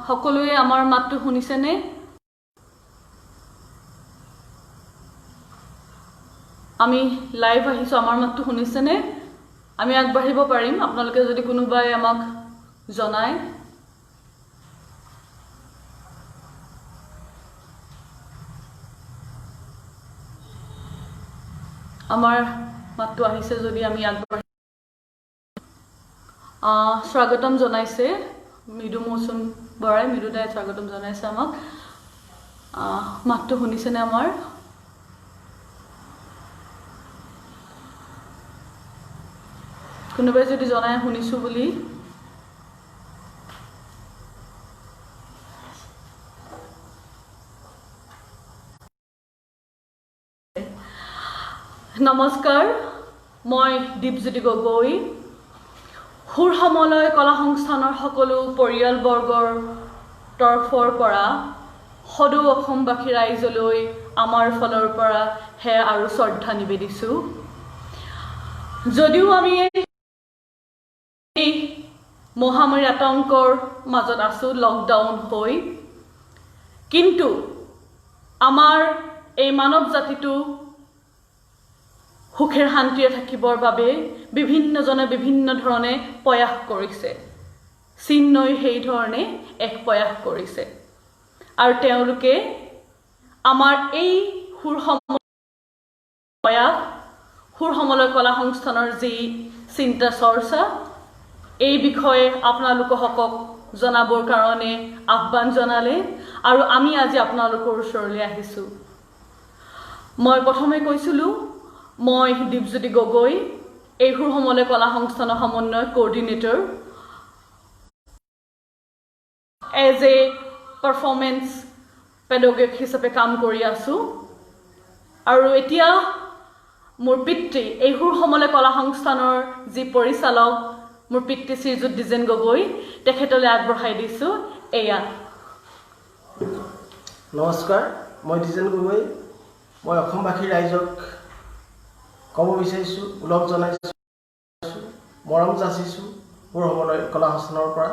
সকলোৱে আমাৰ মাতটো শুনিছেনে? আমি লাইভ আহিছো, আমাৰ মাতটো শুনিছেনে? আমি আগবাঢ়িব পাৰিম আপোনালোকে যদি কোনোবাই আমাক জনায়। আমাৰ মাতটো আহিছে যদি আমি আগবাঢ়ি স্বাগতম জনাইছে মৃদু মৌচুম বৰাই, মৃদুদাই স্বাগতম জনাইছে আমাক। মাতটো শুনিছেনে আমাৰ? কোনোবাই যদি জনায় শুনিছো বুলি। নমস্কাৰ, মই দীপজ্যোতি গগৈ। সুৰ সমলয় কলা সংস্থানৰ সকলো পৰিয়ালবৰ্গৰ তৰফৰ পৰা সদৌ অসমবাসী ৰাইজলৈ আমাৰ ফালৰ পৰা সেৱা আৰু শ্ৰদ্ধা নিবেদিছোঁ। যদিও আমি এই মহামাৰী আতংকৰ মাজত আছোঁ, লকডাউন হৈ, কিন্তু আমাৰ এই মানৱ জাতিটো সুখেৰ শান্তিৰে থাকিবৰ বাবে বিভিন্নজনে বিভিন্ন ধৰণে প্ৰয়াস কৰিছে। চিন্ময় সেই ধৰণে এক প্ৰয়াস কৰিছে আৰু তেওঁলোকে আমাৰ এই সুৰ সমলয় কলা সংস্থানৰ যি চিন্তা চৰ্চা, এই বিষয়ে আপোনালোকক জনাবৰ কাৰণে আহ্বান জনালে আৰু আমি আজি আপোনালোকৰ ওচৰলৈ আহিছোঁ। মই প্ৰথমে কৈছিলোঁ, মই দীপজ্যোতি গগৈ, এই সুৰ সমলয় কলা সংস্থানৰ সমন্বয় কোঅৰ্ডিনেটৰ। এজ এ পাৰফৰ্মেন্স পেডাগগ হিচাপে কাম কৰি আছোঁ আৰু এতিয়া মোৰ পিতৃ, এই সুৰ সমলয় কলা সংস্থানৰ যি পৰিচালক, মোৰ পিতৃ শ্ৰীযুত দ্বিজেন গগৈ, তেখেতলৈ আগবঢ়াই দিছোঁ এয়া। নমস্কাৰ, মই দ্বিজেন গগৈ। মই অসমবাসী ৰাইজক ক'ব বিচাৰিছোঁ, ওলগ জনাইছোঁ, মৰম যাচিছোঁ সুৰ সমলয় কলা সংস্থানৰ পৰা।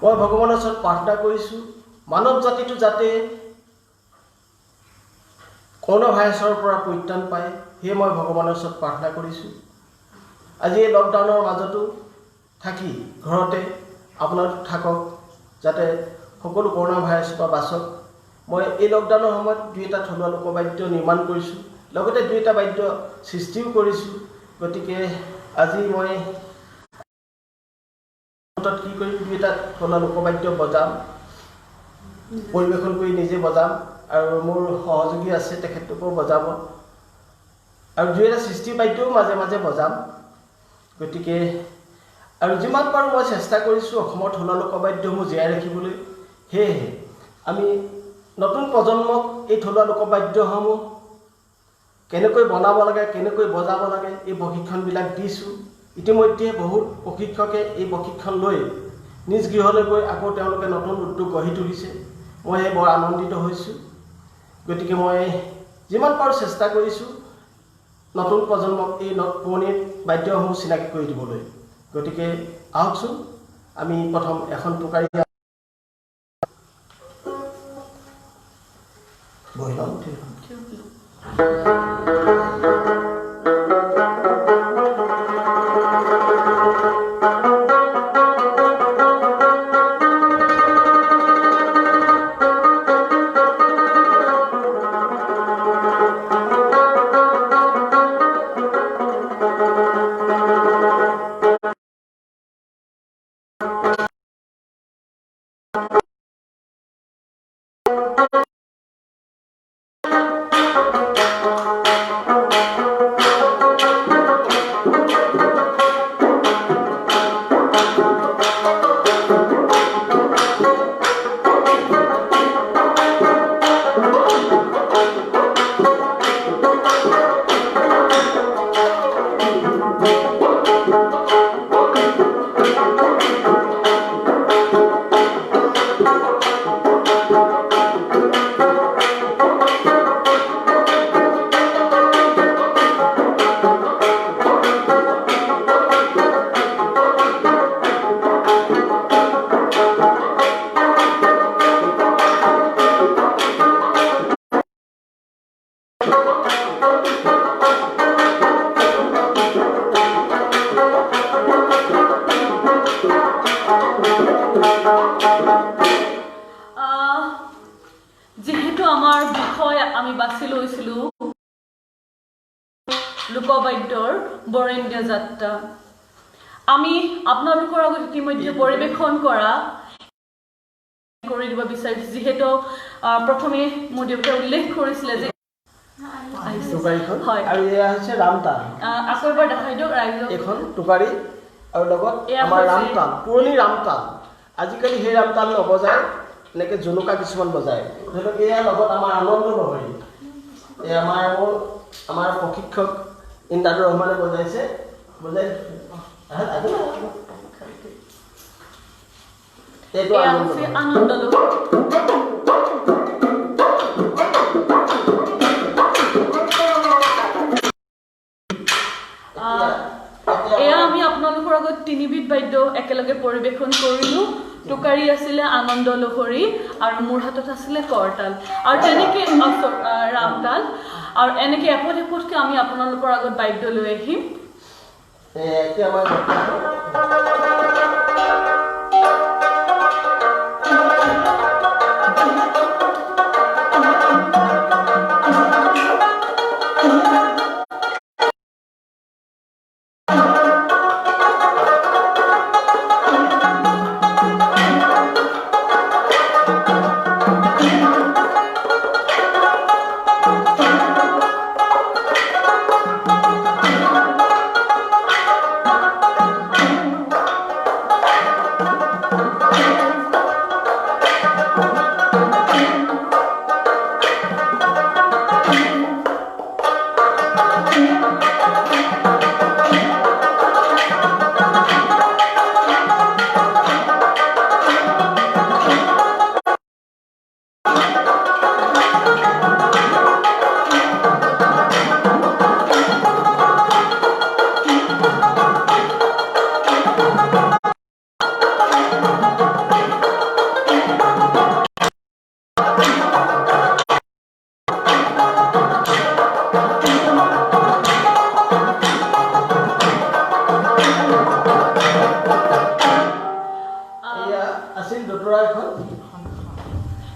মই ভগৱানৰ ওচৰত প্ৰাৰ্থনা কৰিছোঁ, মানৱ জাতিটো যাতে কৰোণা ভাইৰাছৰ পৰা পৰিত্ৰাণ পায়, সেয়ে মই ভগৱানৰ ওচৰত প্ৰাৰ্থনা কৰিছোঁ। আজি এই লকডাউনৰ মাজতো থাকি ঘৰতে আপোনালোক থাকক, যাতে সকলো কৰোণা ভাইৰাছৰ পৰা বাচক। মই এই লকডাউনৰ সময়ত 2টা থলুৱা লোকবাদ্য নিৰ্মাণ কৰিছোঁ, লগতে 2টা বাদ্য সৃষ্টিও কৰিছোঁ। গতিকে আজি মই কি কৰিম, 2টা থলুৱা লোকবাদ্য বজাম, পৰিৱেশন কৰি নিজে বজাম আৰু মোৰ সহযোগী আছে, তেখেতলোকেও বজাব আৰু 2টা সৃষ্টি বাদ্যও মাজে মাজে বজাম। গতিকে আৰু যিমান পাৰোঁ মই চেষ্টা কৰিছোঁ অসমৰ থলুৱা লোকবাদ্যসমূহ জীয়াই ৰাখিবলৈ। সেয়েহে আমি নতুন প্ৰজন্মক এই থলুৱা লোকবাদ্যসমূহ কেনেকৈ বনাব লাগে, কেনেকৈ বজাব লাগে, এই প্ৰশিক্ষণবিলাক দিছোঁ। ইতিমধ্যে বহুত প্ৰশিক্ষকে এই প্ৰশিক্ষণ লৈ নিজ গৃহলৈ গৈ আকৌ তেওঁলোকে নতুন উদ্যোগ গঢ়ি তুলিছে। মই বৰ আনন্দিত হৈছোঁ। গতিকে মই যিমান পাৰোঁ চেষ্টা কৰিছোঁ নতুন প্ৰজন্মক এই পুৰণি বাদ্যসমূহ চিনাকি কৰি দিবলৈ। গতিকে আহকচোন, আমি প্ৰথম এখন টোকাৰী বহি ল'ম। যেহেতু আমাৰ বিষয় আমি বাছি লৈছিলো লোকবাদ্যৰ বৰেণ্য যাত্ৰা আমি আপোনালোকৰ আগত ইতিমধ্যে পৰিৱেশন কৰা কৰি দিব বিচাৰিছো যেহেতু প্ৰথমে মোৰ দেউতাই উল্লেখ কৰিছিলে যে হয় আৰু এয়া হৈছে ৰামতাল আকৌ এবাৰ দেখাই দিয়ক ৰাইজক এখন টুকাৰী আৰু লগত আমাৰ ৰামতাল পুৰণি ৰামতাল আজিকালি সেই ৰামতাল নবজায় এনেকৈ জুনুকা কিছুমান বজায় ধৰি লওক এয়া লগত আমাৰ আনন্দ লহৰী এই আমাৰ প্ৰশিক্ষক ইন্দাদুৰ ৰহমানে বজাইছে এইটো আনন্দ এয়া আমি আপোনালোকৰ আগত তিনিবিধ বাদ্য একেলগে পৰিৱেশন কৰিলো টুকাৰী আছিলে আনন্দ লহৰী আৰু মোৰ হাতত আছিলে কৰতাল আৰু তেনেকৈ ৰামতাল আৰু এনেকৈ এপদ এপদকৈ আমি আপোনালোকৰ আগত বাদ্য লৈ আহিম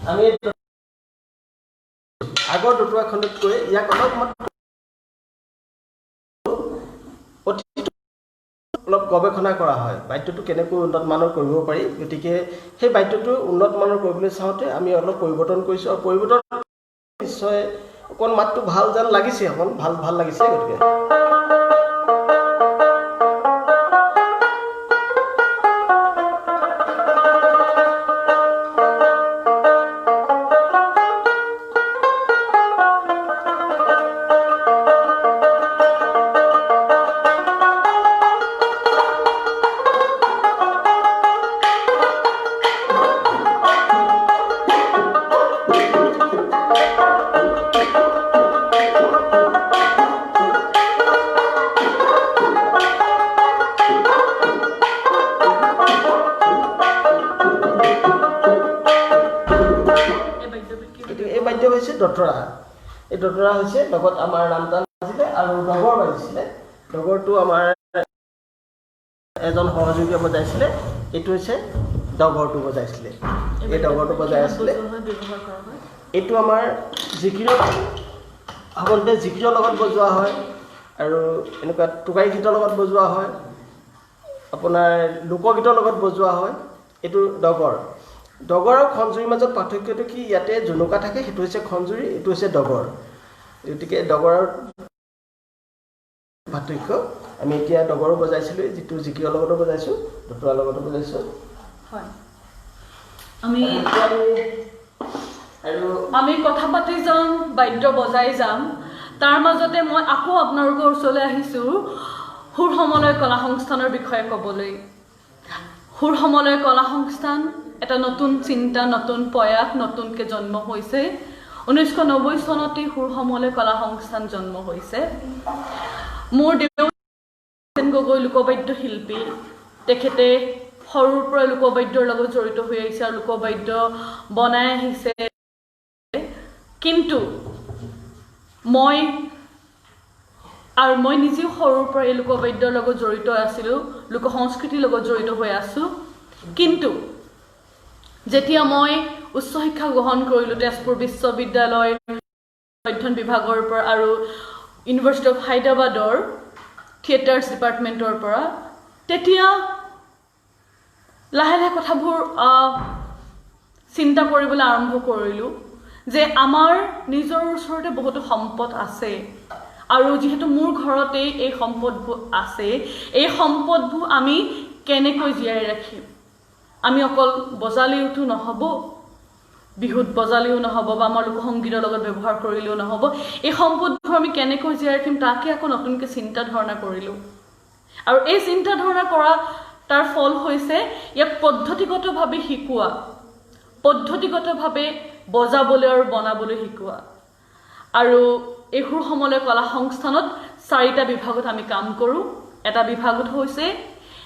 আমি আগৰ দুটা খণ্ডতকৈ ইয়াক অলপ গৱেষণা কৰা হয় বাদ্যটো কেনেকৈ উন্নত মানৰ কৰিব পাৰি গতিকে সেই বাদ্যটো উন্নত মানৰ কৰিবলৈ চাওঁতে আমি অলপ পৰিৱৰ্তন কৰিছোঁ আৰু পৰিৱৰ্তন নিশ্চয় অকণ মাতটো ভাল যেন লাগিছে অকণ ভাল লাগিছে গতিকে দতৰা এই দতৰা হৈছে লগত আমাৰ ৰামতাল বাজিলে আৰু ডগৰ বাজিছিলে ডগৰটো আমাৰ এজন সহযোগীয়ে বজাইছিলে এইটো হৈছে ডগৰটো বজাইছিলে এই ডগৰটো বজাই আছিলে এইটো আমাৰ জিকিৰৰ সাধাৰণতে জিকিৰৰ লগত বজোৱা হয় আৰু এনেকুৱা টুকাৰী গীতৰ লগত বজোৱা হয় আপোনাৰ লোকগীতৰ লগত বজোৱা হয় এইটো ডগৰ ডগৰ আৰু খঞ্জুৰীৰ মাজত পাৰ্থক্যটো কি ইয়াতে জুনুকা থাকে সেইটো হৈছে খঞ্জুৰী এইটো হৈছে ডগৰ গতিকে ডগৰৰ পাৰ্থক্য আমি এতিয়া ডগৰো বজাইছিলোঁ যিটো জিকিৰৰ লগতো বজাইছোঁ দতৰাৰ লগতো বজাইছোঁ হয় আমি কথা পাতি যাম বাদ্য বজাই যাম তাৰ মাজতে মই আকৌ আপোনালোকৰ ওচৰলৈ আহিছোঁ সুৰ সমলয় কলা সংস্থানৰ বিষয়ে ক'বলৈ সুৰ সমলয় কলা সংস্থান এটা নতুন চিন্তা নতুন প্ৰয়াস নতুনকৈ জন্ম হৈছে 1990 চনতে সুৰ সমলয় কলা সংস্থান জন্ম হৈছে মোৰ দেউতা গগৈ লোকবাদ্য শিল্পী তেখেতে সৰুৰ পৰা লোকবাদ্যৰ লগত জড়িত হৈ আহিছে আৰু লোকবাদ্য বনাই আহিছে কিন্তু মই আৰু মই নিজেও সৰুৰ পৰা এই লোকবাদ্যৰ লগত জড়িত আছিলোঁ, লোক সংস্কৃতিৰ লগত জড়িত হৈ আছোঁ। কিন্তু যেতিয়া মই উচ্চ শিক্ষা গ্ৰহণ কৰিলোঁ তেজপুৰ বিশ্ববিদ্যালয় অধ্যয়ন বিভাগৰ পৰা আৰু ইউনিভাৰ্চিটি অফ হায়দৰাবাদৰ থিয়েটাৰ্ছ ডিপাৰ্টমেণ্টৰ পৰা, তেতিয়া লাহে লাহে কথাবোৰ চিন্তা কৰিবলৈ আৰম্ভ কৰিলোঁ যে আমাৰ নিজৰ ওচৰতে বহুতো সম্পদ আছে আৰু যিহেতু মোৰ ঘৰতেই এই সম্পদবোৰ আছে, এই সম্পদবোৰ আমি কেনেকৈ জীয়াই ৰাখিম? আমি অকল বজালেওতো নহ'ব, বিহুত বজালেও নহ'ব বা আমাৰ লোকসংগীতৰ লগত ব্যৱহাৰ কৰিলেও নহ'ব। এই সম্পদবোৰ আমি কেনেকৈ জীয়াই ৰাখিম তাকে আকৌ নতুনকৈ চিন্তা ধাৰণা কৰিলোঁ। আৰু এই চিন্তা ধাৰণা কৰা তাৰ ফল হৈছে ইয়াক পদ্ধতিগতভাৱে শিকোৱা, পদ্ধতিগতভাৱে বজাবলৈ আৰু বনাবলৈ শিকোৱা। আৰু এই সুৰ সমলয় কলা সংস্থানত 4টা বিভাগত আমি কাম কৰোঁ। এটা বিভাগত হৈছে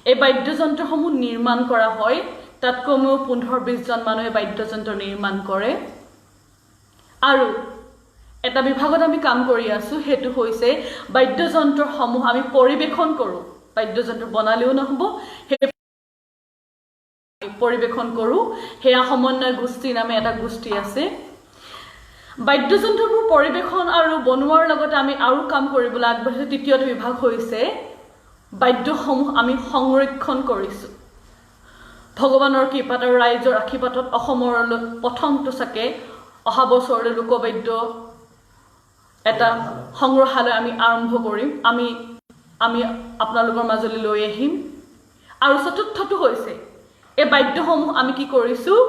এই বাদ্যযন্ত্ৰসমূহ নিৰ্মাণ কৰা হয়, তাত কমেও 15-20 জন মানুহে বাদ্যযন্ত্ৰ নিৰ্মাণ কৰে। আৰু এটা বিভাগত আমি কাম কৰি আছোঁ, সেইটো হৈছে বাদ্যযন্ত্ৰসমূহ আমি পৰিৱেশন কৰোঁ। বাদ্যযন্ত্ৰ বনালেও নহ'ব, সেই পৰিৱেশন কৰোঁ। সেয়া সমন্বয় গোষ্ঠী নামে এটা গোষ্ঠী আছে। বাদ্যযন্ত্ৰবোৰ পৰিৱেশন আৰু বনোৱাৰ লগতে আমি আৰু কাম কৰিবলৈ আগবাঢ়িছোঁ। 3য়টো বিভাগ হৈছে বাদ্যসমূহ আমি সংৰক্ষণ কৰিছোঁ। ভগৱানৰ কৃপাত আৰু ৰাইজৰ আশীৰ্বাদত অসমৰ প্ৰথমটো চাগে অহা বছৰলৈ লোকবাদ্য এটা সংগ্ৰহালয় আমি আৰম্ভ কৰিম, আমি আপোনালোকৰ মাজলৈ লৈ আহিম। আৰু 4ৰ্থটো হৈছে এই বাদ্যসমূহ আমি কি কৰিছোঁ,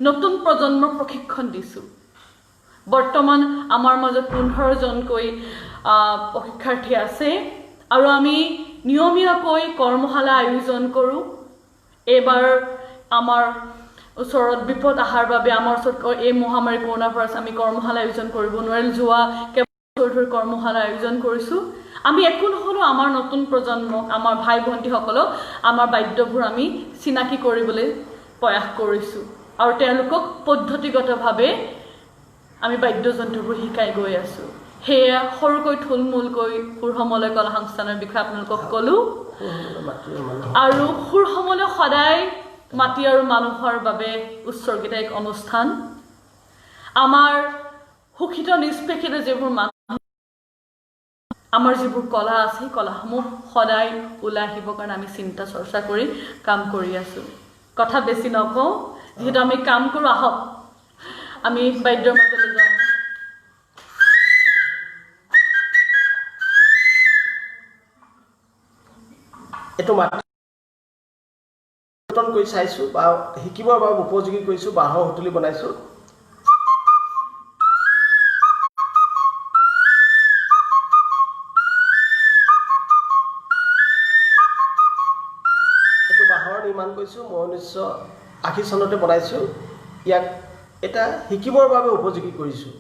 নতুন প্ৰজন্মৰ প্ৰশিক্ষণ দিছোঁ। বৰ্তমান আমাৰ মাজত 15 জনকৈ প্ৰশিক্ষাৰ্থী আছে আৰু আমি নিয়মীয়াকৈ কৰ্মশালা আয়োজন কৰোঁ। এইবাৰ আমাৰ ওচৰত বিপদ অহাৰ বাবে আমাৰ ওচৰত এই মহামাৰী কৰোণা ভাইৰাছ আমি কৰ্মশালা আয়োজন কৰিব নোৱাৰিলোঁ। যোৱা কেইবছৰ ধৰি কৰ্মশালা আয়োজন কৰিছোঁ। আমি একো নহ'লেও আমাৰ নতুন প্ৰজন্মক, আমাৰ ভাই ভণ্টিসকলক আমাৰ বাদ্যবোৰ আমি চিনাকি কৰিবলৈ প্ৰয়াস কৰিছোঁ আৰু তেওঁলোকক পদ্ধতিগতভাৱে আমি বাদ্যযন্ত্ৰবোৰ শিকাই গৈ আছোঁ। সেয়া সৰুকৈ থুলমূলকৈ সুৰ সমলয় কলা সংস্থানৰ বিষয়ে আপোনালোকক ক'লোঁ। আৰু সুৰ সমলয় সদায় মাটি আৰু মানুহৰ বাবে উৎসৰ্গিত এক অনুষ্ঠান। আমাৰ শোষিত নিষ্পেষিত যিবোৰ মানুহ, আমাৰ যিবোৰ কলা আছে, সেই কলাসমূহ সদায় ওলাই আহিবৰ কাৰণে আমি চিন্তা চৰ্চা কৰি কাম কৰি আছোঁ। কথা বেছি নকওঁ, যিহেতু আমি কাম কৰোঁ, আহক আমি বাদ্যৰ মাজলৈ যাওঁ। এইটো মাটি কৰি চাইছোঁ বা শিকিবৰ বাবে উপযোগী কৰিছোঁ, বাঁহৰ সুতুলি বনাইছোঁ। এইটো বাঁহৰ নিৰ্মাণ কৰিছোঁ, মই 1980 চনতে বনাইছোঁ। ইয়াক এটা শিকিবৰ বাবে উপযোগী কৰিছোঁ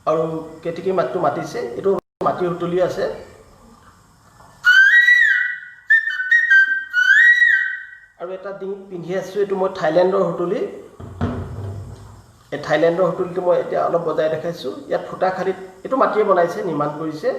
আৰু কেতেকী মাতটো মাতিছে। এইটো মাটিৰ সুতুলি আছে। আৰু এটা ডিং পিন্ধি আছোঁ, এইটো মই থাইলেণ্ডৰ সুতুলি। এই থাইলেণ্ডৰ সুতুলিটো মই এতিয়া অলপ বজাই দেখাইছোঁ। ইয়াত ফুটা খালীত এইটো মাটিয়ে বনাইছে, নিৰ্মাণ কৰিছে।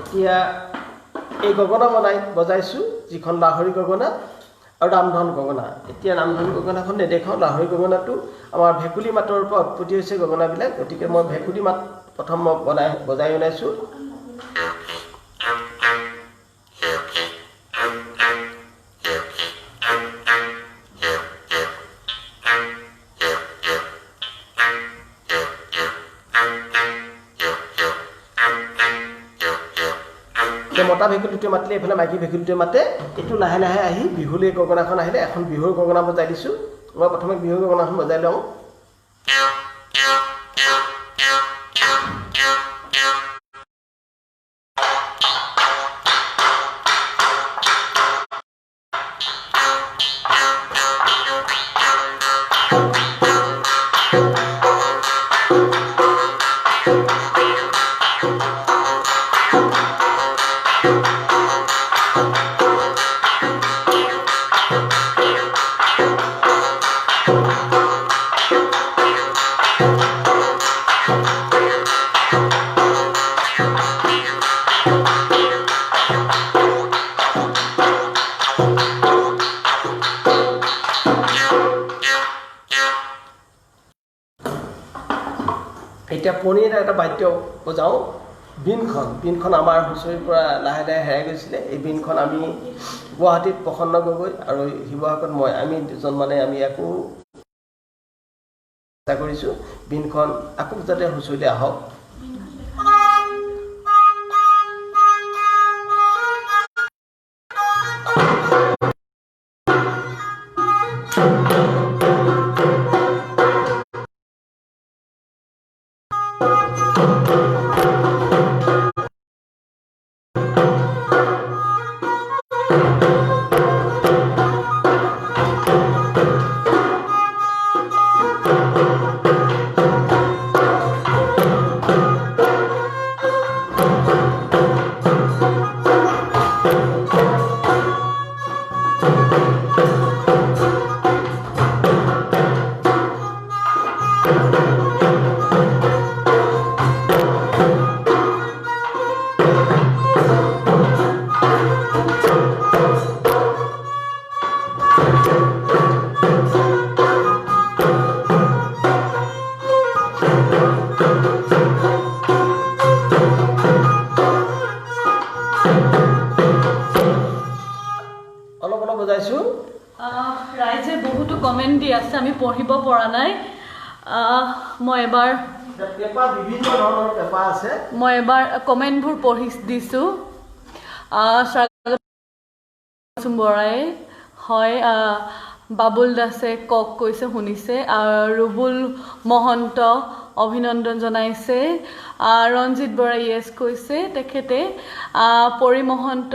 এতিয়া এই গগনা বজাইছোঁ, যিখন লাহৰী গগনা আৰু ৰামধন গগনা। এতিয়া ৰামধন গগনাখন নেদেখাওঁ। লাহৰী গগনাটো আমাৰ ভেকুলী মাতৰ পৰা উৎপত্তি হৈছে গগনাবিলাক, গতিকে মই ভেকুলী মাত প্ৰথম মই বজাই অনাইছোঁ। মতা ভেকুলীটোৱে মাতিলে এইফালে মাইকী ভেকুলীটোৱে মাতে এইটো লাহে লাহে আহি বিহুলীৰ গগনাখন আহিলে এখন বিহুৰ গগনা বজাই দিছোঁ মই প্ৰথমে বিহুৰ গগনাখন বজাই লওঁ এতিয়া পণিৰ এটা বাদ্য বজাওঁ বিনখন আমাৰ হুঁচৰিৰ পৰা লাহে লাহে হেৰাই গৈছিলে এই বিনখন আমি গুৱাহাটীত প্ৰসন্ন গগৈ আৰু শিৱসাগৰত মই আমি দুজন মানে আমি আকৌ চেষ্টা কৰিছোঁ বিনখন আকৌ যাতে হুঁচৰিলৈ আহক ৰাইজে বহুতো কমেণ্ট দি আছে আমি পঢ়িব পৰা নাই মই এবাৰ কমেণ্টবোৰ পঢ়ি দিছোঁ বৰাই হয় বাবুল দাসে কক কৈছে শুনিছে ৰুবুল মহন্ত অভিনন্দন জনাইছে ৰঞ্জিত বৰাই য়েছ কৈছে তেখেতে পৰি মহন্ত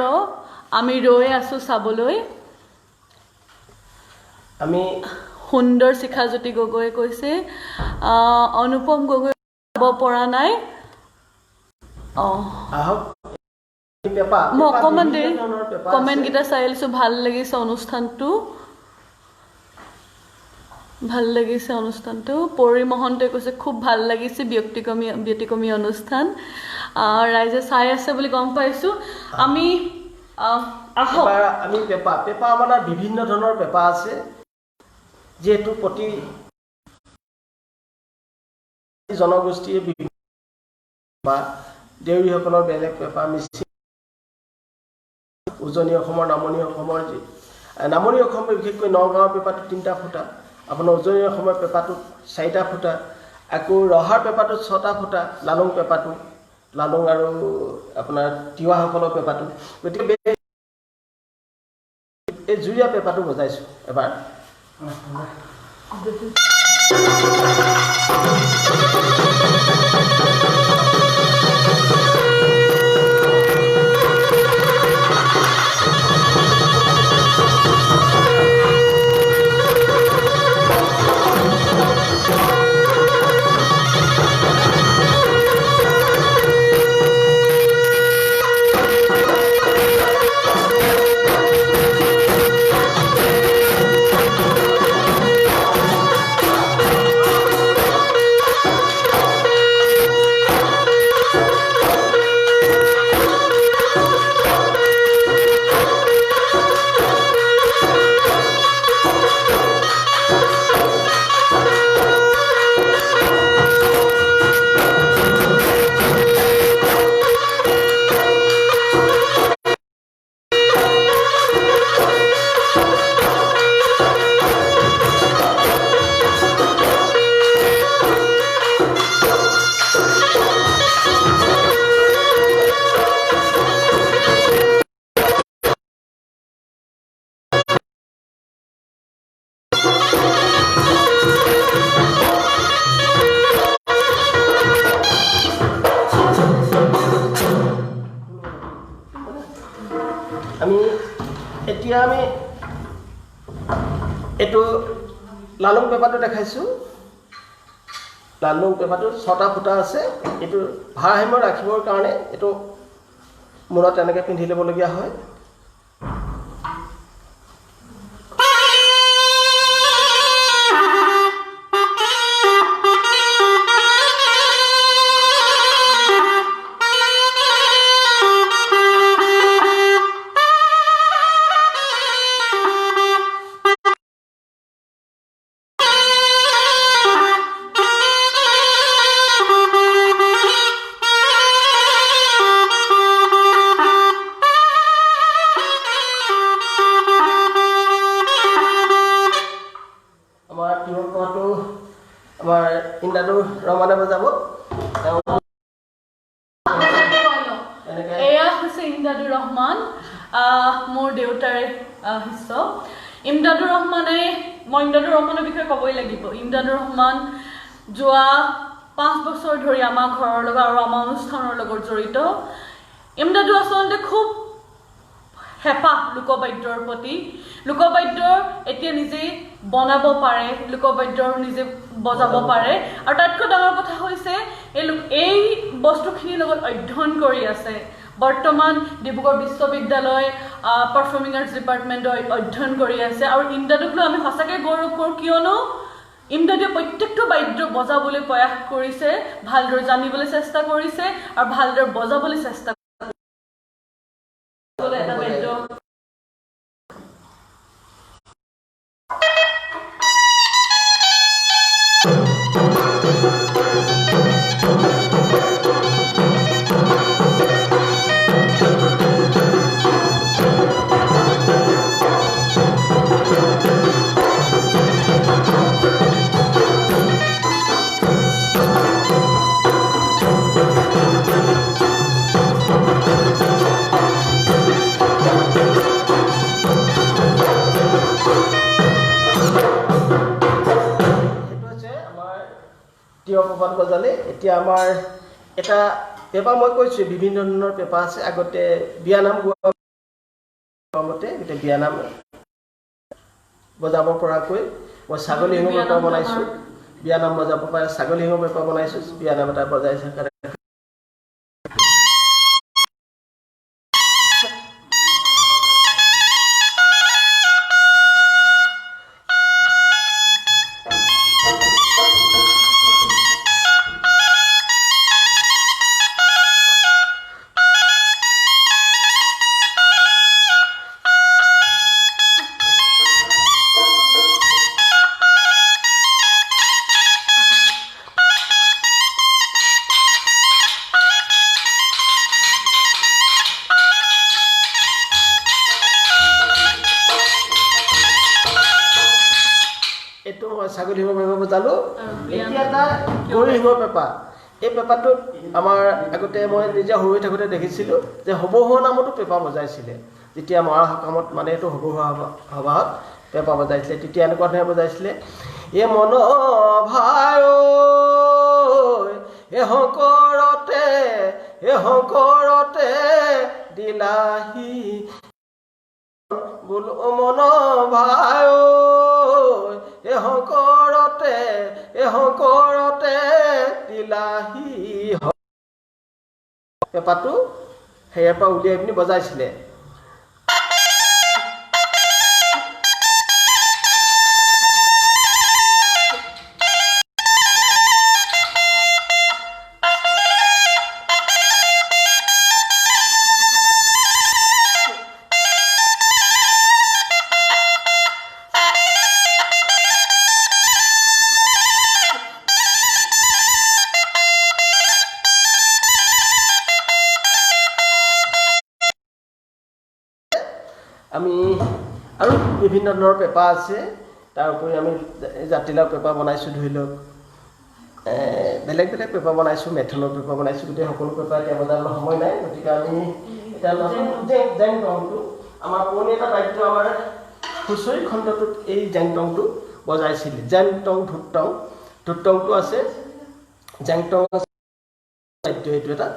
আমি ৰৈ আছোঁ চাবলৈ আমি সুন্দৰ শিখাজ্যোতি গগৈ কৈছে অনুপম গগৈ যাব পৰা নাই মই অকণমান দেৰি কমেণ্টকেইটা চাই লৈছোঁ ভাল লাগিছে অনুষ্ঠানটো পৰি মহন্তই কৈছে খুব ভাল লাগিছে ব্যতিক্ৰমী অনুষ্ঠান ৰাইজে চাই আছে বুলি গম পাইছোঁ আমি পেপা আমাৰ বিভিন্ন ধৰণৰ পেপা আছে যেহেতু প্ৰতি জনগোষ্ঠীয়ে বা দেউৰীসকলৰ বেলেগ পেপা মিচিং উজনি অসমৰ নামনি অসমৰ বিশেষকৈ নগাঁৱৰ পেপাটো 3টা ফুটা আপোনাৰ উজনি অসমৰ পেপাটোত 4টা ফুটা আকৌ ৰহাৰ পেপাটোত 6টা ফুটা লালুং পেপাটো লালুং আৰু আপোনাৰ তিৱাসকলৰ পেপাটো গতিকে এই জুৰীয়া পেপাটো বজাইছোঁ এবাৰ এতিয়া আমি এইটো লালুং পেপাৰটো দেখাইছোঁ। লালুং পেপাৰটো 6টা ফুটা আছে। এইটো ভাৰসাম্য ৰাখিবৰ কাৰণে এইটো মূৰত এনেকৈ পিন্ধি ল'বলগীয়া হয়। আমাৰ ইন্দ্ৰাদু ৰহমানে বজাব। এয়া হৈছে ইমদাদুৰ ৰহমান, মোৰ দেউতাৰে শিষ্য। ইমদাদুৰ ৰহমানে, মই ইমদাদুৰ ৰহমানৰ বিষয়ে ক'বই লাগিব। ইমদাদুৰ ৰহমান যোৱা 5 বছৰ ধৰি আমাৰ ঘৰৰ লগত আৰু আমাৰ অনুষ্ঠানৰ লগত জড়িত। ইমদাদু আচলতে খুব হেঁপাহ লোকবাদ্যৰ প্ৰতি। লোকবাদ্যৰ এতিয়া নিজেই বনাব পাৰে, লোকবাদ্যৰ নিজে বজাব পাৰে, আৰু তাতকৈ ডাঙৰ কথা হৈছে এই বস্তুখিনিৰ লগত অধ্যয়ন কৰি আছে। বৰ্তমান ডিব্ৰুগড় বিশ্ববিদ্যালয় পাৰফৰ্মিং আৰ্টছ ডিপাৰ্টমেণ্টত অধ্যয়ন কৰি আছে। আৰু ইমদাদুক লৈ আমি সঁচাকৈ গৌৰৱ কৰোঁ, কিয়নো ইমদাদুৱে প্ৰত্যেকটো বাদ্য বজাবলৈ প্ৰয়াস কৰিছে, ভালদৰে জানিবলৈ চেষ্টা কৰিছে আৰু ভালদৰে বজাবলৈ চেষ্টা কৰিছে। এটা বাদ্য পেপাৰ বজালে। এতিয়া আমাৰ এটা পেপাৰ মই কৈছোঁ, বিভিন্ন ধৰণৰ পেপাৰ আছে। আগতে বিয়ানাম গোৱা মতে গোটেই বিয়ানাম বজাব পৰাকৈ মই ছাগলী শিঙৰ পেপাৰ বনাইছোঁ। বিয়ানাম বজাব পাৰে ছাগলী শিঙৰ পেপাৰ বনাইছোঁ। বিয়ানাম এটা বজাইছে। এইটো মই ছাগলী শিঙৰ পেপাৰ বজালোঁ। এতিয়া এটা গৰু শিঙৰ পেপাৰ। এই পেপাৰটোত আমাৰ আগতে মই নিজে সৰু হৈ থাকোঁতে দেখিছিলোঁ যে হবহোৱা নামতো পেপাৰ বজাইছিলে। যেতিয়া মৰা সকামত মানে এইটো হবহোৱা সবাহত পেপাৰ বজাইছিলে, তেতিয়া এনেকুৱা ধৰণে বজাইছিলে। এ মন ভাই শংকৰতে দিলাহি বোলো মন ভাই শংকৰতে দিলাহি। পেপাৰটো সেয়াৰ পৰা উলিয়াই পিনি বজাইছিলে। আমি আৰু বিভিন্ন ধৰণৰ পেপাৰ আছে। তাৰ উপৰি আমি জাতিলাও পেপাৰ বনাইছোঁ, ধৰি লওক বেলেগ বেলেগ পেপাৰ বনাইছোঁ, মেথনৰ পেপাৰ বনাইছোঁ। গোটেই সকলো পেপাৰ এতিয়া বজাবলৈ সময় নাই। গতিকে আমি এতিয়া জেংটংটো আমাৰ পুৰণি এটা বাদ্য, আমাৰ হুঁচৰি খণ্ডটোত এই জেংটংটো বজাইছিলে। জেংটং ধুটংটো আছে, জেংটং বাদ্য এইটো এটা।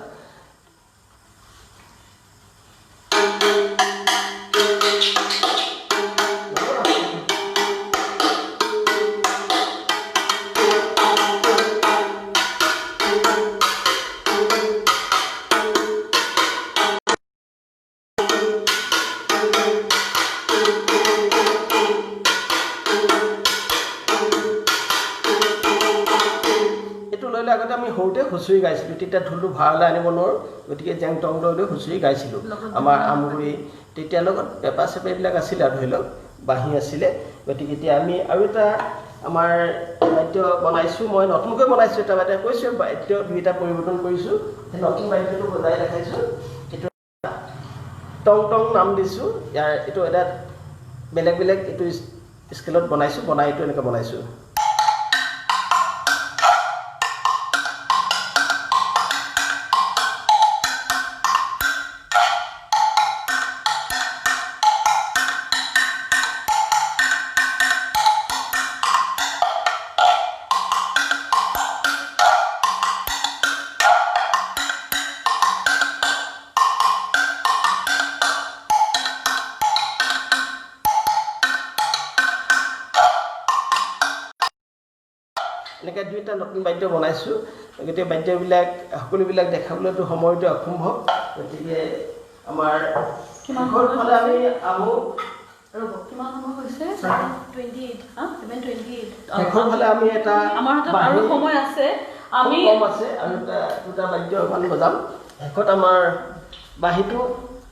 কৰিবলৈ আগতে আমি সৰুতে হুঁচৰি গাইছিলোঁ তেতিয়া ঢোলটো ভাড়ালৈ আনিব নোৱাৰোঁ গতিকে জেং টং লৈ হুঁচৰি গাইছিলোঁ আমাৰ আমগুৰি তেতিয়া লগত পেপা চেপা এইবিলাক আছিলে আৰু ধৰি লওক বাঁহী আছিলে গতিকে এতিয়া আমি আৰু এটা আমাৰ বাদ্য বনাইছোঁ মই নতুনকৈ বনাইছোঁ এটা বাদ্য কৈছোঁ বাদ্য দুইটা পৰিৱৰ্তন কৰিছোঁ সেই নতুন বাদ্যটো বজাই দেখাইছোঁ এইটো টং টং নাম দিছোঁ ইয়াৰ এইটো এটা বেলেগ বেলেগ এইটো স্কেলত বনাইছোঁ বনাই এইটো এনেকৈ বনাইছোঁ এনেকৈ দুইটা নতুন বাদ্য বনাইছোঁ গতিকে বাদ্যবিলাক সকলোবিলাক দেখাবলৈতো সময়টো অসম্ভৱ গতিকে আমাৰ কিমানফালে আমি আহোঁ কিমান সময় হৈছে 28 শেষৰফালে আমি এটা আমাৰ হাতত আৰু সময় আছে আমি কম আছে আৰু দুটা বাদ্য অকণমান বজাম শেষত আমাৰ বাঁহীটো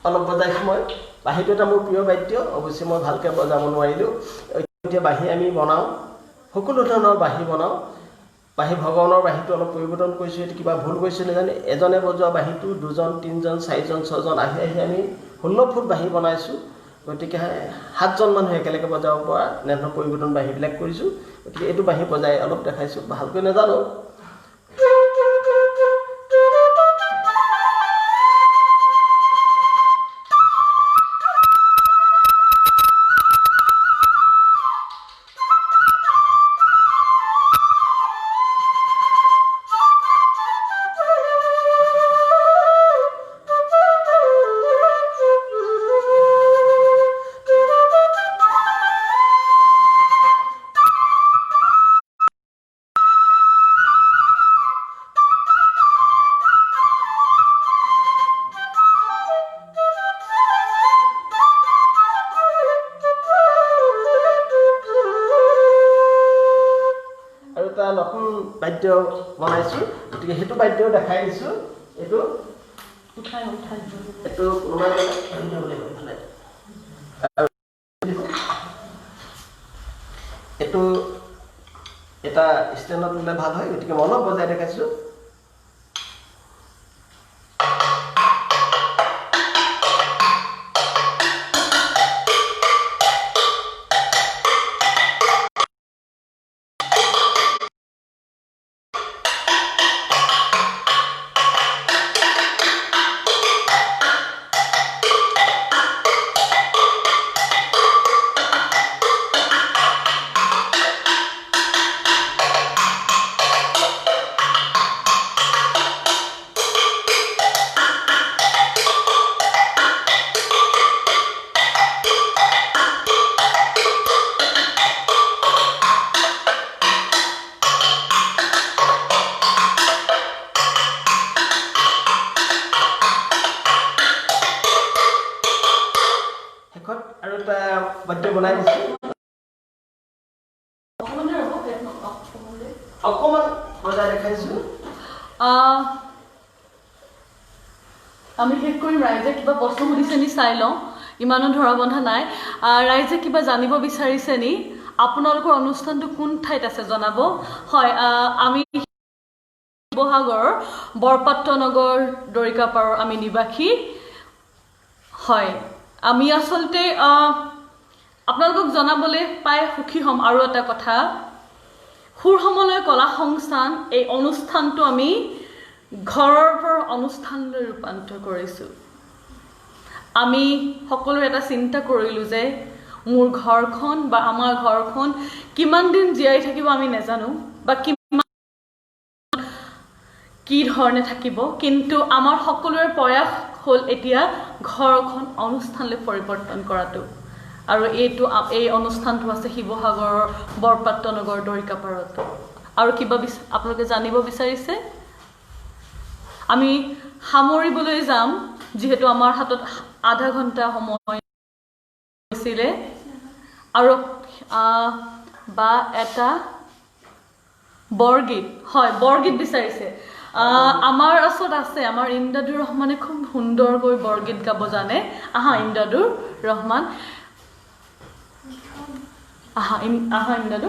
অলপ বজাইছোঁ মই বাঁহীটো এটা মোৰ প্ৰিয় বাদ্য অৱশ্যে মই ভালকৈ বজাব নোৱাৰিলোঁ এতিয়া বাঁহী আমি বনাওঁ সকলো ধৰণৰ বাঁহী বনাওঁ বাঁহী ভগৱানৰ বাঁহীটো অলপ পৰিৱৰ্তন কৰিছোঁ এইটো কিবা ভুল কৰিছোঁ নাজানো এজনে বজোৱা বাঁহীটো 2জন 3জন 4জন 6জন আহি আহি আমি 16 ফুট বাঁহী বনাইছোঁ গতিকে 7জন মানুহ একেলগে বজাব পৰা এনেধৰণৰ পৰিৱৰ্তন বাঁহীবিলাক কৰিছোঁ গতিকে এইটো বাঁহী বজাই অলপ দেখাইছোঁ ভালকৈ নাজানো নতুন বাদ্য বনাইছোঁ গতিকে সেইটো বাদ্যও দেখাই দিছোঁ এইটো এইটো কোনোবাই এইটো এটা ষ্টেণ্ডত ল'লে ভাল হয় গতিকে মই অলপ বজাই দেখাইছোঁ আৰু এটা বাদ্য বনাই দিছোঁ অকণমান বজাই দেখাইছোঁ আমি শেষ কৰিম ৰাইজে কিবা প্ৰশ্ন সুধিছে নি চাই লওঁ ইমানো ধৰা বন্ধা নাই ৰাইজে কিবা জানিব বিচাৰিছে নি আপোনালোকৰ অনুষ্ঠানটো কোন ঠাইত আছে জনাব হয় আমি শিৱসাগৰৰ বৰপাত্ৰ নগৰ দৰিকাপাৰৰ আমি নিবাসী হয় আমি আচলতে আপোনালোকক জনাবলৈ পাই সুখী হ'ম আৰু এটা কথা সুৰ সমলয় কলা সংস্থান এই অনুষ্ঠানটো আমি ঘৰৰ পৰা অনুষ্ঠানলৈ ৰূপান্তৰ কৰিছোঁ আমি সকলোৱে এটা চিন্তা কৰিলোঁ যে মোৰ ঘৰখন বা আমাৰ ঘৰখন কিমান দিন জীয়াই থাকিব আমি নাজানো বা কি ধৰণে থাকিব কিন্তু আমাৰ সকলোৰে প্ৰয়াস হ'ল এতিয়া ঘৰখন অনুষ্ঠানলৈ পৰিৱৰ্তন কৰাটো আৰু এই অনুষ্ঠানটো আছে শিৱসাগৰৰ বৰপাত্ৰ নগৰ দৰিকাপাৰত আৰু কিবা আপোনালোকে জানিব বিচাৰিছে আমি সামৰিবলৈ যাম যিহেতু আমাৰ হাতত আধা ঘণ্টা সময় হৈছিলে আৰু বা এটা বৰগীত হয় বৰগীত বিচাৰিছে আমাৰ ওচৰত আছে আমাৰ ইমদাদুৰ ৰহমানে খুব সুন্দৰকৈ বৰগীত গাব জানে আহা ইমদাদুৰ ৰহমান আহা ইমদাদু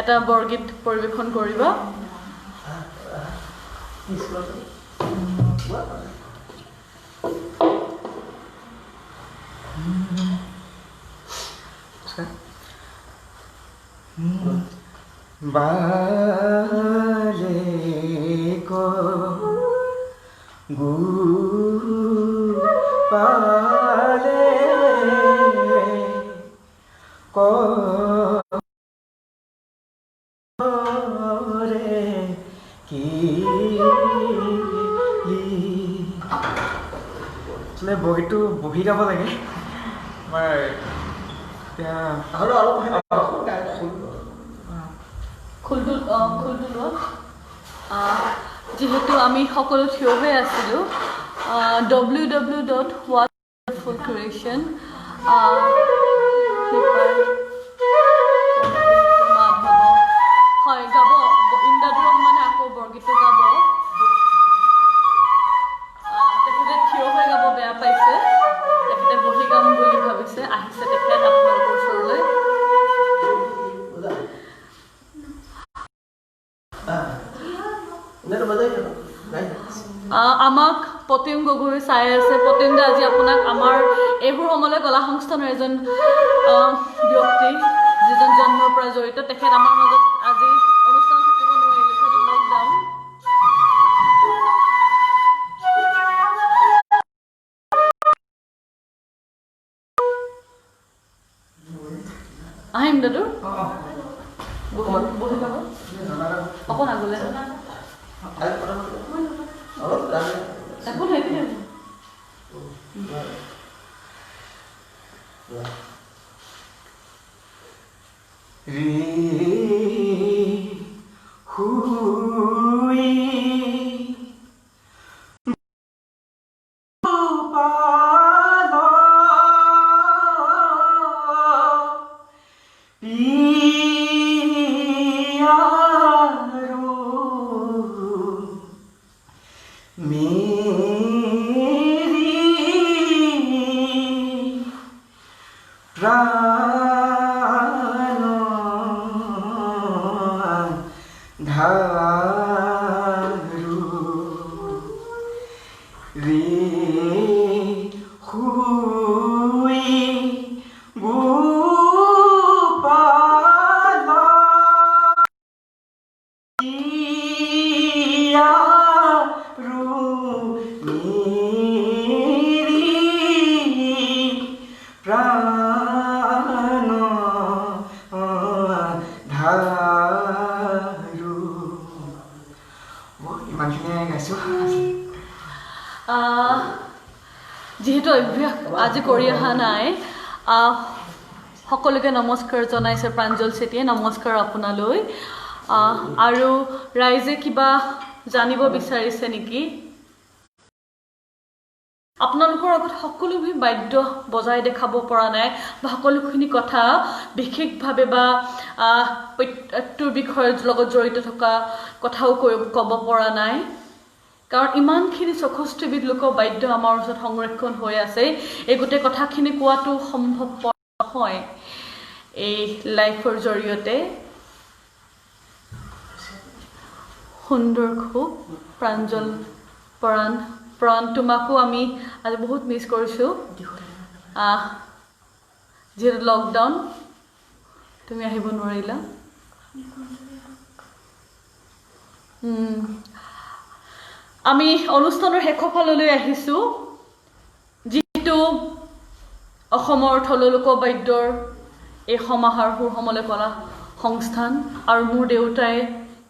এটা বৰগীত পৰিৱেশন কৰিবা বালে কো গু পালে কো ৰে কি আসলে বগীটো বহি গাব লাগে আমাৰ এতিয়া আৰু অলপ যিহেতু আমি সকলো থিয় হৈ আছিলোঁ www.wonderfulcreation হয় গাব ইমদাদুৰ ৰহমানে আকৌ বৰগীতটো গাব তেখেতে থিয় হৈ গাব বেয়া পাইছে তেখেতে বহি গাম বুলি ভাবিছে আহিছে তেখেত আপোনালোকৰ ওচৰলৈ আমাক পতিম গগৈ চাই আছে পতিম দা আজি আপোনাক আমাৰ এইবোৰ সমলে কলা সংস্থানৰ এজন ব্যক্তি যিজন জন্মৰ পৰা জড়িত তেখেত আমাৰ মাজত আজি অনুষ্ঠান থাকিব নোৱাৰিলে যিহেতু লকডাউন আহিম দাদু বহি যাব অকণ আগলৈ একো নাই যিহেতু অভ্যাস আজি কৰি অহা নাই সকলোকে নমস্কাৰ জনাইছে প্ৰাঞ্জল চেতিয়াই নমস্কাৰ আপোনালৈ আৰু ৰাইজে কিবা জানিব বিচাৰিছে নেকি আপোনালোকৰ আগত সকলোবোৰ বাদ্য বজাই দেখাব পৰা নাই বা সকলোখিনি কথা বিশেষভাৱে বা প্ৰত্যেকটোৰ বিষয়ৰ লগত জড়িত থকা কথাও ক'ব পৰা নাই কাৰণ ইমানখিনি 64বিধ লোকৰ বাদ্য আমাৰ ওচৰত সংৰক্ষণ হৈ আছে এই গোটেই কথাখিনি কোৱাটো সম্ভৱপৰ নহয় এই লাইফৰ জৰিয়তে সুন্দৰ খুব প্ৰাঞ্জল প্ৰাণ তোমাকো আমি আজি বহুত মিছ কৰিছোঁ যিহেতু লকডাউন তুমি আহিব নোৱাৰিলা আমি অনুষ্ঠানৰ শেষৰ ফাললৈ আহিছোঁ যিটো অসমৰ থলুৱা লোকবাদ্যৰ এই সমাহাৰ সুৰসমলে কলা সংস্থান আৰু মোৰ দেউতাই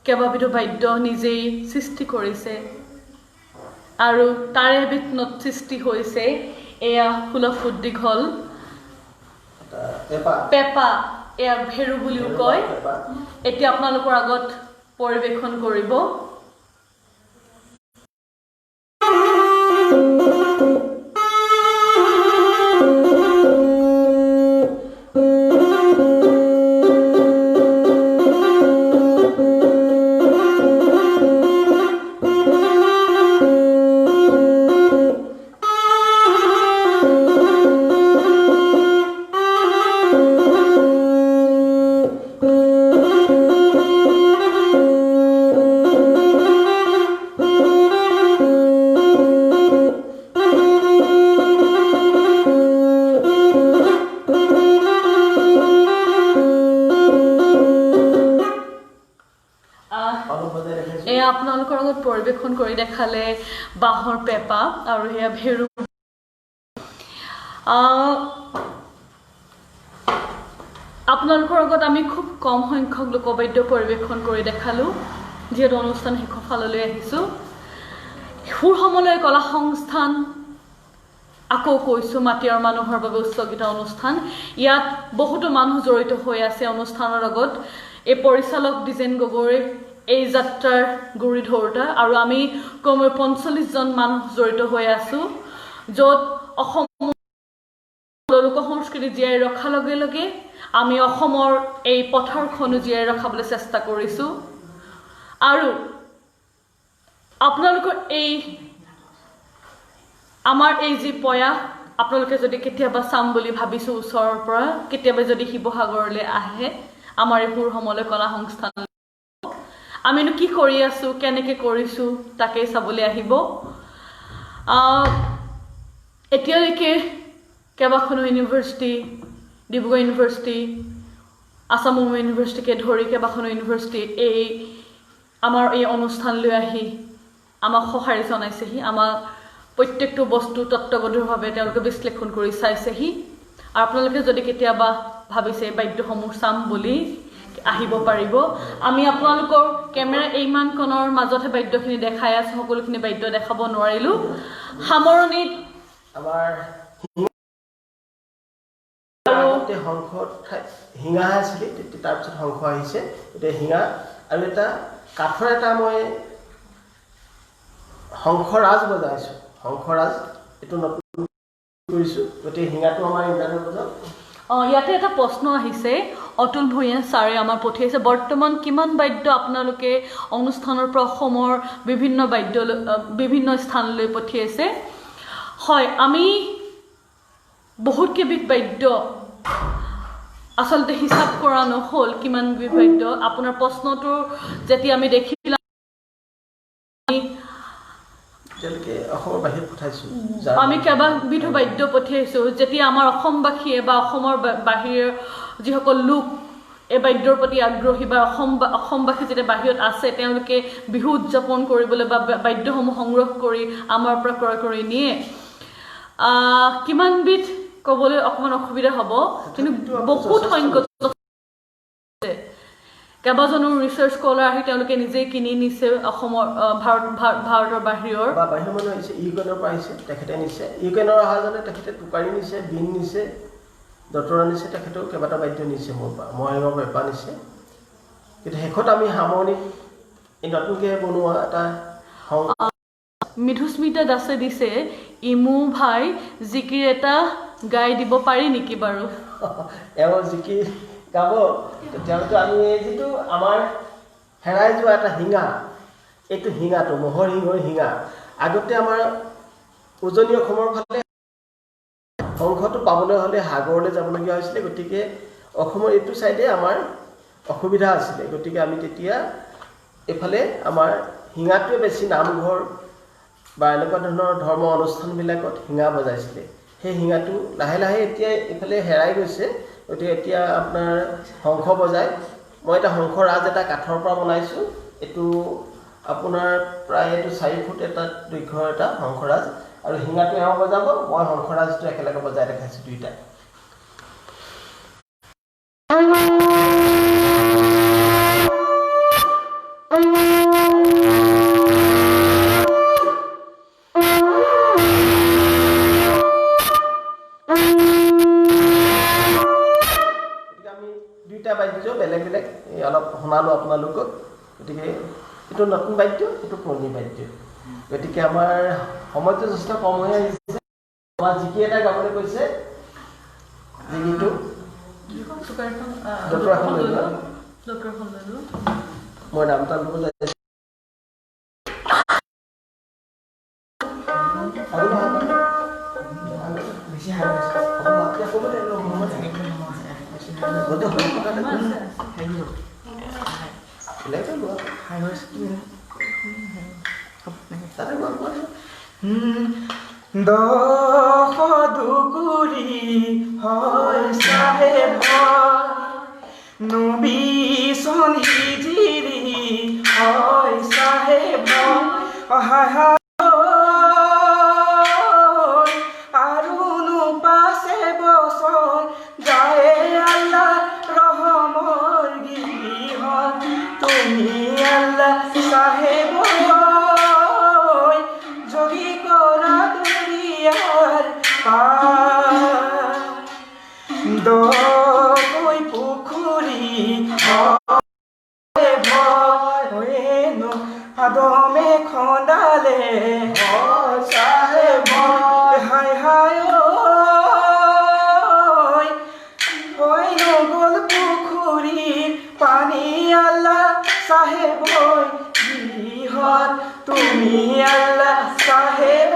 কেইবাবিধো বাদ্য নিজেই সৃষ্টি কৰিছে আৰু তাৰে এবিধ সৃষ্টি হৈছে এয়া 16 ফুট দীঘল পেপা এয়া ভেৰু বুলিও কয় এতিয়া আপোনালোকৰ আগত পৰিৱেশন কৰিব আপোনালোকৰ লগত পৰিৱেশন কৰি দেখালে বাঁহৰ পেঁপা আৰু সেয়া ভেৰু আপোনালোকৰ লগত আমি খুব কম সংখ্যক লোকবাদ্য পৰিৱেশন কৰি দেখালোঁ যিহেতু অনুষ্ঠান শেষৰ ফাললৈ আহিছোঁ সুৰ সমলয় কলা সংস্থান আকৌ কৈছোঁ মাটিৰ মানুহৰ বাবে উৎসৰ্গিত অনুষ্ঠান ইয়াত বহুতো মানুহ জড়িত হৈ আছে অনুষ্ঠানৰ লগত এই পৰিচালক দ্বিজেন গগৈ এই যাত্ৰাৰ গুৰি ধৰোঁতা আৰু আমি কমেও ৪৫ জন মানুহ জড়িত হৈ আছোঁ য'ত অসম লোক সংস্কৃতি জীয়াই ৰখাৰ লগে লগে আমি অসমৰ এই পথাৰখনো জীয়াই ৰখাবলৈ চেষ্টা কৰিছোঁ আৰু আপোনালোকৰ এই আমাৰ এই যি প্ৰয়াস আপোনালোকে যদি কেতিয়াবা চাম বুলি ভাবিছোঁ ওচৰৰ পৰা কেতিয়াবা যদি শিৱসাগৰলৈ আহে আমাৰ এই সুৰ সমলয় কলা সংস্থান আমিনো কি কৰি আছোঁ কেনেকৈ কৰিছোঁ তাকেই চাবলৈ আহিব এতিয়ালৈকে কেইবাখনো university Dibrugarh university Assam women ইউনিভাৰ্চিটিকে ধৰি কেইবাখনো ইউনিভাৰ্চিটি এই আমাৰ এই অনুষ্ঠানলৈ আহি আমাক সঁহাৰি জনাইছেহি আমাক প্ৰত্যেকটো বস্তু তত্ত্বগধুৰভাৱে তেওঁলোকে বিশ্লেষণ কৰি চাইছেহি আৰু আপোনালোকে যদি কেতিয়াবা ভাবিছে বাদ্যসমূহ চাম বুলি আহিব পাৰিব আমি আপোনালোকৰ কেমেৰা এইমানকণৰ মাজতহে বাদ্যখিনি দেখাই আছোঁ সকলোখিনি বাদ্য দেখাব নোৱাৰিলোঁ সামৰণিত আমাৰ হিঙা আছিলে তাৰপিছত শংখ আহিছে এতিয়া হিঙা আৰু এটা কাঠৰ এটা মই শংখৰাজ বজাইছোঁ শংখৰাজ এইটো নতুন কৰিছোঁ গতিকে হিঙাটো আমাৰ ইণ্টাৰনেট বজাওঁ ইয়াতে এটা প্ৰশ্ন আহিছে অতুল ভূঞা ছাৰে আমাৰ পঠিয়াইছে বৰ্তমান কিমান বাদ্য আপোনালোকে অনুষ্ঠানৰ পৰা অসমৰ বিভিন্ন স্থানলৈ পঠিয়াইছে হয় আমি বহুত কেইবিধ বাদ্য আচলতে হিচাপ কৰা নহ'ল কিমান বিধ বাদ্য আপোনাৰ প্ৰশ্নটো যেতিয়া আমি দেখিলাম আমি কেইবাবিধো বাদ্য পঠিয়াইছোঁ যেতিয়া আমাৰ অসমবাসীয়ে বা অসমৰ বাহিৰৰ যিসকল লোক এই বাদ্যৰ প্ৰতি আগ্ৰহী বা অসমবাসী যেতিয়া বাহিৰত আছে তেওঁলোকে বিহু উদযাপন কৰিবলৈ বা বাদ্যসমূহ সংগ্ৰহ কৰি আমাৰ পৰা ক্ৰয় কৰি নিয়ে কিমানবিধ ক'বলৈ অকণমান অসুবিধা হ'ব কিন্তু বহুত সংখ্যক কেইবাজনো ৰিচাৰ্চ স্কলাৰ আহি তেওঁলোকে নিজেই কিনি নিছে অসমৰ ভাৰতৰ বাহিৰৰ মানুহ আহিছে ইউক্ৰেইনৰ পৰা আহিছে তেখেতে নিছে ইউক্ৰেইনৰ অহাজনে তেখেতে টুকাৰী নিছে বিন নিছে দতৰা নিছে তেখেতেও কেইবাটা বাদ্য নিছে মোৰ পৰা মহেঙৰ পেঁপা নিছে কিন্তু শেষত আমি সামৰণিত এই নতুনকৈ বনোৱা এটা মৃদুস্মিতা দাসে দিছে ইমু ভাই জিকিৰ এটা গাই দিব পাৰি নেকি বাৰু এওঁ জিকিৰ গাব তেতিয়াহ'লেতো আমি যিটো আমাৰ হেৰাই যোৱা এটা শিঙা এইটো শিঙাটো মহৰ শিঙৰ শিঙা আগতে আমাৰ উজনি অসমৰ ফালে শংখটো পাবলৈ হ'লে সাগৰলৈ যাবলগীয়া হৈছিলে গতিকে অসমৰ এইটো চাইডে আমাৰ অসুবিধা আছিলে গতিকে আমি তেতিয়া এইফালে আমাৰ শিঙাটোৱে বেছি নামঘৰ বা এনেকুৱা ধৰণৰ ধৰ্ম অনুষ্ঠানবিলাকত শিঙা বজাইছিলে সেই শিঙাটো লাহে লাহে এতিয়া এইফালে হেৰাই গৈছে গতিকে এতিয়া আপোনাৰ শংখ বজায় মই এটা শংখৰাজ এটা কাঠৰ পৰা বনাইছোঁ এইটো আপোনাৰ প্ৰায় এইটো 4 ফুট এটা দৈৰ্ঘ্যৰ এটা শংখৰাজ আৰু শিঙাটো এওঁ বজাব মই শংখৰাজটো একেলগে বজাই দেখাইছোঁ দুইটা বাদ্য বেলেগ বেলেগ অলপ শুনালোঁ আপোনালোকক গতিকে এইটো নতুন বাদ্য এইটো পুৰণি বাদ্য গতিকে আমাৰ সময়টো যথেষ্ট কম হৈ আহিছে আমাৰ জিকি এটা গাবলৈ কৈছে জিকিটো মই নামটা বুজাই দশ দুগুৰি হয় চাহেব নবী চনি জিৰি হয় চাহেব সাহেব যদি করা দুনিয়ার পার দই পুখুরি ভয়েনো আদমে খন্দালে সাহেব হায় হায় হইনো গোল পুখুরির পানি আল্লাহ সাহেব গৃহত তুমি আল্লাহ সাহেব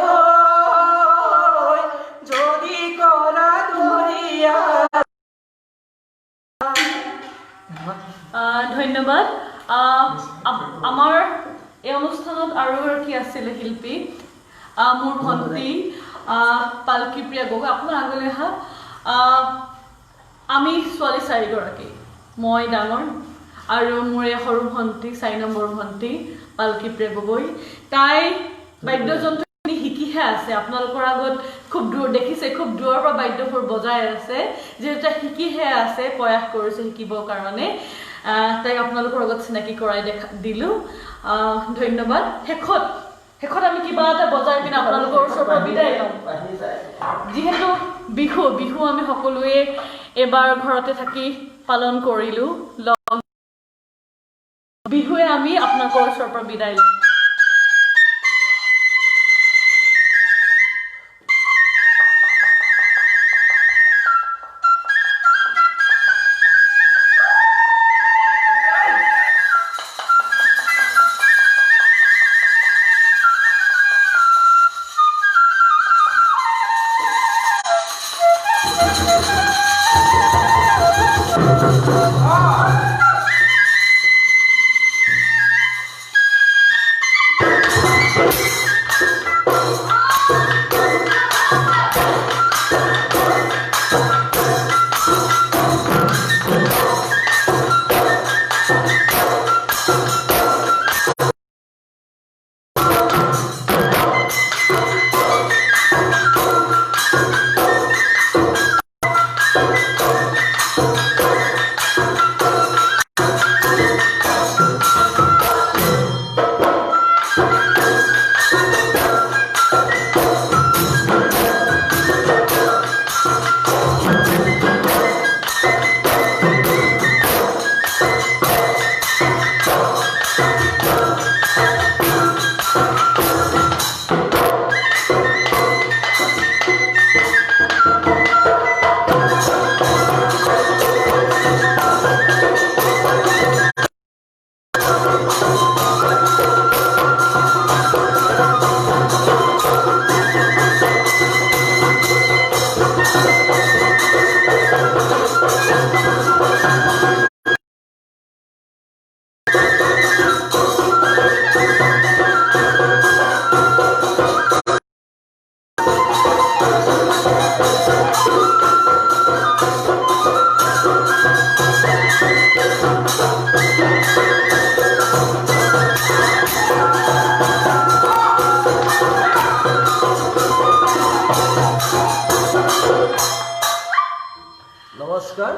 যদি করা দুনিয়া ধন্যবাদ আমাৰ এই অনুষ্ঠানত আৰু এগৰাকী আছিলে শিল্পী মোৰ ভণ্টি পালকি প্ৰিয়া গগৈ আপোনাৰ আগলৈ আহা আমি ছোৱালী চাৰিগৰাকী মই ডাঙৰ আৰু মোৰ এই সৰু ভণ্টি 4 নম্বৰ ভণ্টি পালকি প্ৰিয়া গগৈ তাই বাদ্যযন্ত্ৰখিনি শিকিহে আছে আপোনালোকৰ আগত খুব দূৰ দেখিছে খুব দূৰৰ পৰা বাদ্যবোৰ বজাই আছে যিহেতু শিকিহে আছে প্ৰয়াস কৰিছে শিকিবৰ কাৰণে তাই আপোনালোকৰ আগত চিনাকি কৰাই দিলোঁ ধন্যবাদ শেষত আমি কিবা এটা বজাই পিনে আপোনালোকৰ ওচৰৰ পৰা বিদায় ল'ম যিহেতু বিহু আমি সকলোৱে এবাৰ ঘৰতে থাকি পালন কৰিলোঁ বিহুৱে আমি আপোনালোকৰ ওচৰৰ পৰা বিদায় ল'ম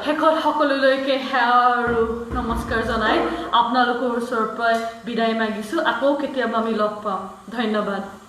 শেষত সকলোলৈকে সেৱা আৰু নমস্কাৰ জনাই আপোনালোকৰ ওচৰৰ পৰা বিদায় মাগিছোঁ আকৌ কেতিয়াবা আমি লগ পাম ধন্যবাদ